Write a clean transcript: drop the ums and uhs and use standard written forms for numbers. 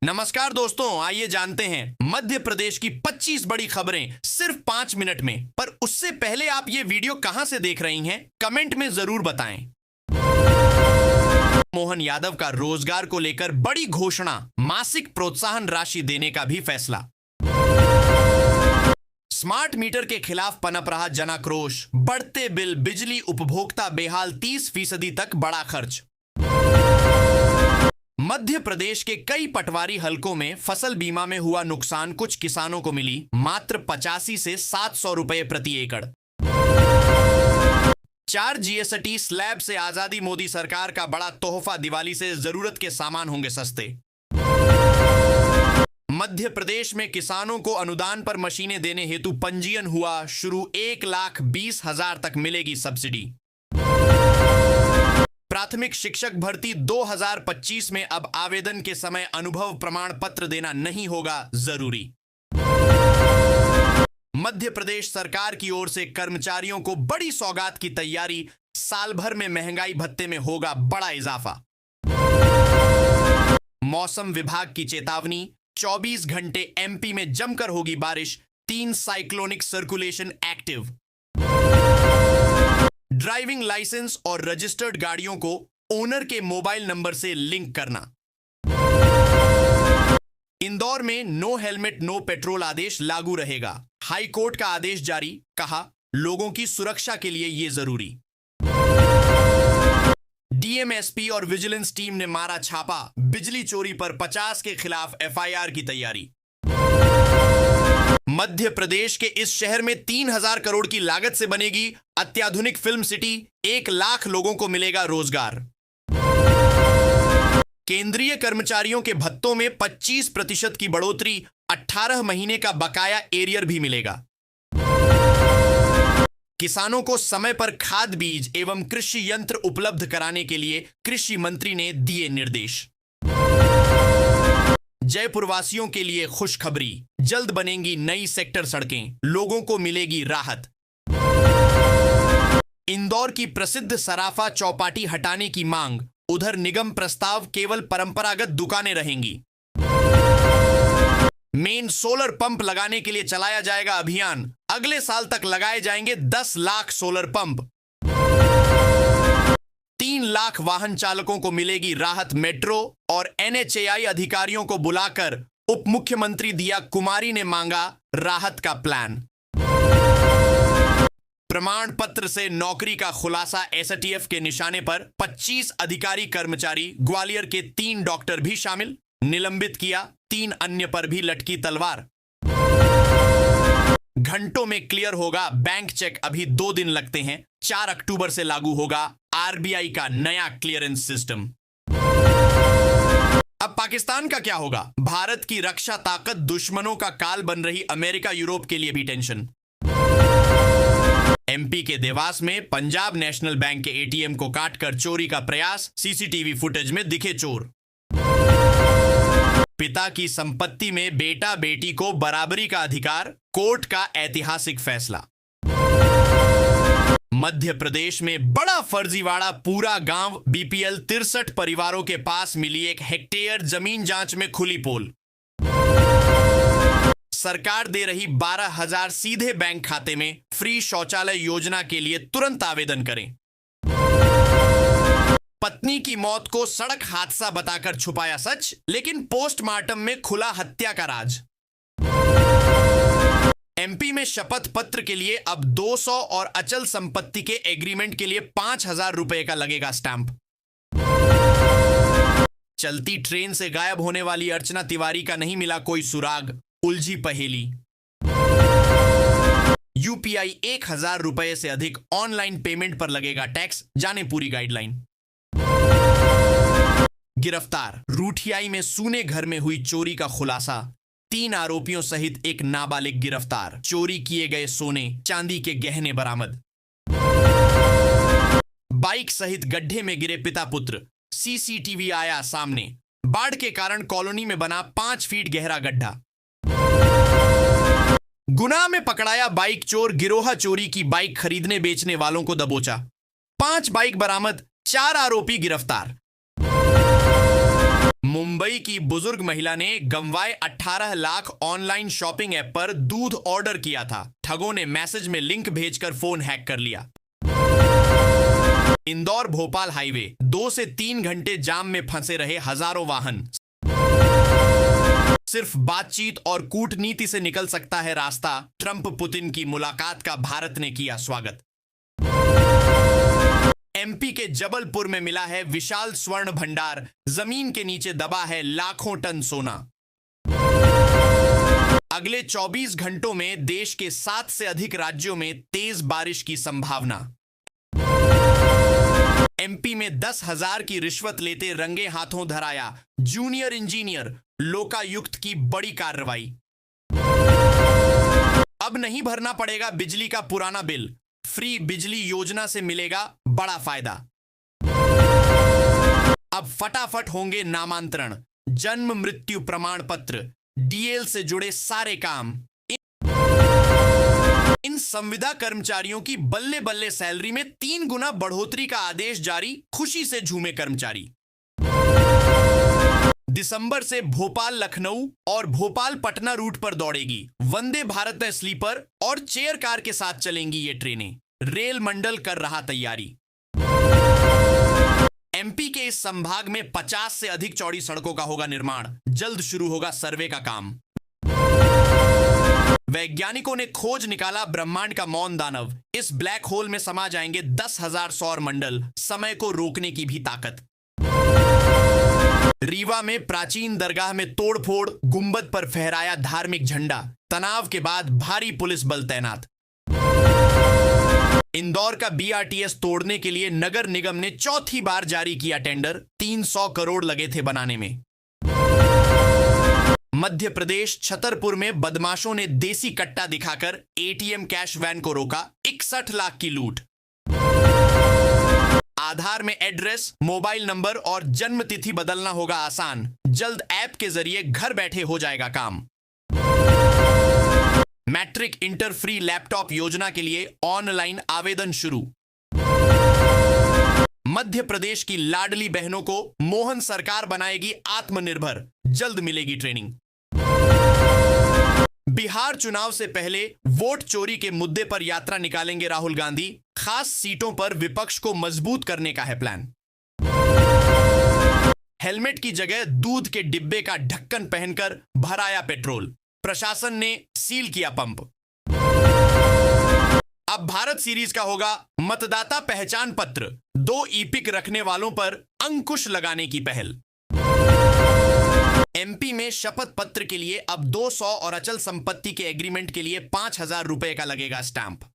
नमस्कार दोस्तों, आइए जानते हैं मध्य प्रदेश की 25 बड़ी खबरें सिर्फ 5 मिनट में। पर उससे पहले आप ये वीडियो कहां से देख रही हैं, कमेंट में जरूर बताएं। मोहन यादव का रोजगार को लेकर बड़ी घोषणा, मासिक प्रोत्साहन राशि देने का भी फैसला। स्मार्ट मीटर के खिलाफ पनप रहा जनाक्रोश, बढ़ते बिल, बिजली उपभोक्ता बेहाल, 30% तक बड़ा खर्च। मध्य प्रदेश के कई पटवारी हलकों में फसल बीमा में हुआ नुकसान, कुछ किसानों को मिली मात्र 85 से 700 रुपए प्रति एकड़। 4 जीएसटी स्लैब से आजादी, मोदी सरकार का बड़ा तोहफा, दिवाली से जरूरत के सामान होंगे सस्ते। मध्य प्रदेश में किसानों को अनुदान पर मशीनें देने हेतु पंजीयन हुआ शुरू, 1,20,000 तक मिलेगी सब्सिडी। प्राथमिक शिक्षक भर्ती 2025 में अब आवेदन के समय अनुभव प्रमाण पत्र देना नहीं होगा जरूरी। मध्य प्रदेश सरकार की ओर से कर्मचारियों को बड़ी सौगात की तैयारी, साल भर में महंगाई भत्ते में होगा बड़ा इजाफा। मौसम विभाग की चेतावनी, 24 घंटे एमपी में जमकर होगी बारिश, 3 cyclonic circulation active. Driving license और रजिस्टर्ड गाड़ियों को ओनर के मोबाइल नंबर से लिंक करना। इंदौर में नो हेलमेट नो पेट्रोल आदेश लागू रहेगा, हाई कोर्ट का आदेश जारी, कहा लोगों की सुरक्षा के लिए यह जरूरी। डीएमएसपी और विजिलेंस टीम ने मारा छापा, बिजली चोरी पर 50 के खिलाफ एफआईआर की तैयारी। मध्य प्रदेश के इस शहर में 3,000 करोड़ की लागत से बनेगी अत्याधुनिक फिल्म सिटी, 1 लाख लोगों को मिलेगा रोजगार। केंद्रीय कर्मचारियों के भत्तों में 25% की बढ़ोतरी, 18 महीने का बकाया एरियर भी मिलेगा। किसानों को समय पर खाद, बीज एवं कृषि यंत्र उपलब्ध कराने के लिए कृषि मंत्री ने दिए निर्देश। जयपुर वासियों के लिए खुशखबरी, जल्द बनेंगी नई सेक्टर सड़कें, लोगों को मिलेगी राहत। इंदौर की प्रसिद्ध सराफा चौपाटी हटाने की मांग, उधर निगम प्रस्ताव, केवल परंपरागत दुकानें रहेंगी। मेन सोलर पंप लगाने के लिए चलाया जाएगा अभियान, अगले साल तक लगाए जाएंगे 10 लाख सोलर पंप। 3 लाख वाहन चालकों को मिलेगी राहत, मेट्रो और एनएचएआई अधिकारियों को बुलाकर उप मुख्यमंत्री दिया कुमारी ने मांगा राहत का प्लान। प्रमाण पत्र से नौकरी का खुलासा, एसटीएफ के निशाने पर 25 अधिकारी कर्मचारी, ग्वालियर के 3 डॉक्टर भी शामिल, निलंबित किया, 3 अन्य पर भी लटकी तलवार। घंटों में क्लियर होगा बैंक चेक, अभी 2 दिन लगते हैं, 4 अक्टूबर से लागू होगा आरबीआई का नया क्लियरेंस सिस्टम। अब पाकिस्तान का क्या होगा? भारत की रक्षा ताकत दुश्मनों का काल बन रही, अमेरिका यूरोप के लिए भी टेंशन। एमपी के देवास में पंजाब नेशनल बैंक के एटीएम को काटकर चोरी का प्रयास, सीसीटीवी फुटेज में दिखे चोर। पिता की संपत्ति में बेटा बेटी को बराबरी का अधिकार, कोर्ट का ऐतिहासिक फैसला। मध्य प्रदेश में बड़ा फर्जीवाड़ा, पूरा गांव, बीपीएल 63 परिवारों के पास मिली 1 हेक्टेयर जमीन, जांच में खुली पोल। सरकार दे रही 12,000 सीधे बैंक खाते में, फ्री शौचालय योजना के लिए तुरंत आवेदन करें। पत्नी की मौत को सड़क हादसा बताकर छुपाया सच, लेकिन पोस्टमार्टम में खुला हत्या का राज। एमपी में शपथ पत्र के लिए अब 200 और अचल संपत्ति के एग्रीमेंट के लिए 5,000 रुपए का लगेगा स्टैंप। चलती ट्रेन से गायब होने वाली अर्चना तिवारी का नहीं मिला कोई सुराग, उलझी पहेली। यूपीआई 1,000 रुपए से अधिक ऑनलाइन पेमेंट पर लगेगा टैक्स, जाने पूरी गाइडलाइन। गिरफ्तार, रूठियाई में सूने घर में हुई चोरी का खुलासा, 3 आरोपियों सहित 1 नाबालिग गिरफ्तार, चोरी किए गए सोने चांदी के गहने बरामद। बाइक सहित गड्ढे में गिरे पिता पुत्र, सीसीटीवी आया सामने, बाढ़ के कारण कॉलोनी में बना 5 फीट गहरा गड्ढा। गुनाह में पकड़ाया बाइक चोर, गिरोहा चोरी की बाइक खरीदने बेचने वालों को दबोचा, 5 बाइक बरामद, 4 आरोपी गिरफ्तार। मुंबई की बुजुर्ग महिला ने गंवाए 18 लाख ऑनलाइन शॉपिंग ऐप पर दूध ऑर्डर किया था। ठगों ने मैसेज में लिंक भेजकर फोन हैक कर लिया। इंदौर भोपाल हाईवे 2 से 3 घंटे जाम में फंसे रहे हजारों वाहन। सिर्फ बातचीत और कूटनीति से निकल सकता है रास्ता। ट्रंप पुतिन की मुलाकात का भारत ने किया स्वागत। एमपी के जबलपुर में मिला है विशाल स्वर्ण भंडार। जमीन के नीचे दबा है लाखों टन सोना। अगले 24 घंटों में देश के 7 से अधिक राज्यों में तेज बारिश की संभावना। एमपी में 10,000 की रिश्वत लेते रंगे हाथों धराया जूनियर इंजीनियर। लोकायुक्त की बड़ी कार्रवाई। अब नहीं भरना पड़ेगा बिजली का पुराना बिल। फ्री बिजली योजना से मिलेगा बड़ा फायदा। अब फटाफट होंगे नामांतरण, जन्म मृत्यु प्रमाण पत्र, डीएल से जुड़े सारे काम। इन संविदा कर्मचारियों की बल्ले बल्ले सैलरी में 3 गुना बढ़ोतरी का आदेश जारी। खुशी से झूमे कर्मचारी। दिसंबर से भोपाल लखनऊ और भोपाल पटना रूट पर दौड़ेगी वंदे भारत स्लीपर और चेयर कार के साथ चलेंगी ये ट्रेनें। रेल मंडल कर रहा तैयारी। एमपी के इस संभाग में 50 से अधिक चौड़ी सड़कों का होगा निर्माण। जल्द शुरू होगा सर्वे का काम। वैज्ञानिकों ने खोज निकाला ब्रह्मांड का मौन दानव। इस ब्लैक होल में समा जाएंगे 10,000 सौर मंडल। समय को रोकने की भी ताकत। रीवा में प्राचीन दरगाह में तोड़फोड़, गुंबद पर फहराया धार्मिक झंडा। तनाव के बाद भारी पुलिस बल तैनात। इंदौर का बीआरटीएस तोड़ने के लिए नगर निगम ने चौथी बार जारी किया टेंडर। 300 करोड़ लगे थे बनाने में। मध्य प्रदेश छतरपुर में बदमाशों ने देसी कट्टा दिखाकर एटीएम कैश वैन को रोका। 61 लाख की लूट। आधार में एड्रेस, मोबाइल नंबर और जन्म तिथि बदलना होगा आसान। जल्द ऐप के जरिए घर बैठे हो जाएगा काम। मैट्रिक इंटर फ्री लैपटॉप योजना के लिए ऑनलाइन आवेदन शुरू। मध्य प्रदेश की लाडली बहनों को मोहन सरकार बनाएगी आत्मनिर्भर। जल्द मिलेगी ट्रेनिंग। बिहार चुनाव से पहले वोट चोरी के मुद्दे पर यात्रा निकालेंगे राहुल गांधी। खास सीटों पर विपक्ष को मजबूत करने का है प्लान। हेलमेट की जगह दूध के डिब्बे का ढक्कन पहनकर भराया पेट्रोल। प्रशासन ने सील किया पंप। अब भारत सीरीज का होगा मतदाता पहचान पत्र। 2 ईपिक रखने वालों पर अंकुश लगाने की पहल। एमपी में शपथ पत्र के लिए अब 200 और अचल संपत्ति के एग्रीमेंट के लिए 5,000 रुपए का लगेगा स्टैंप।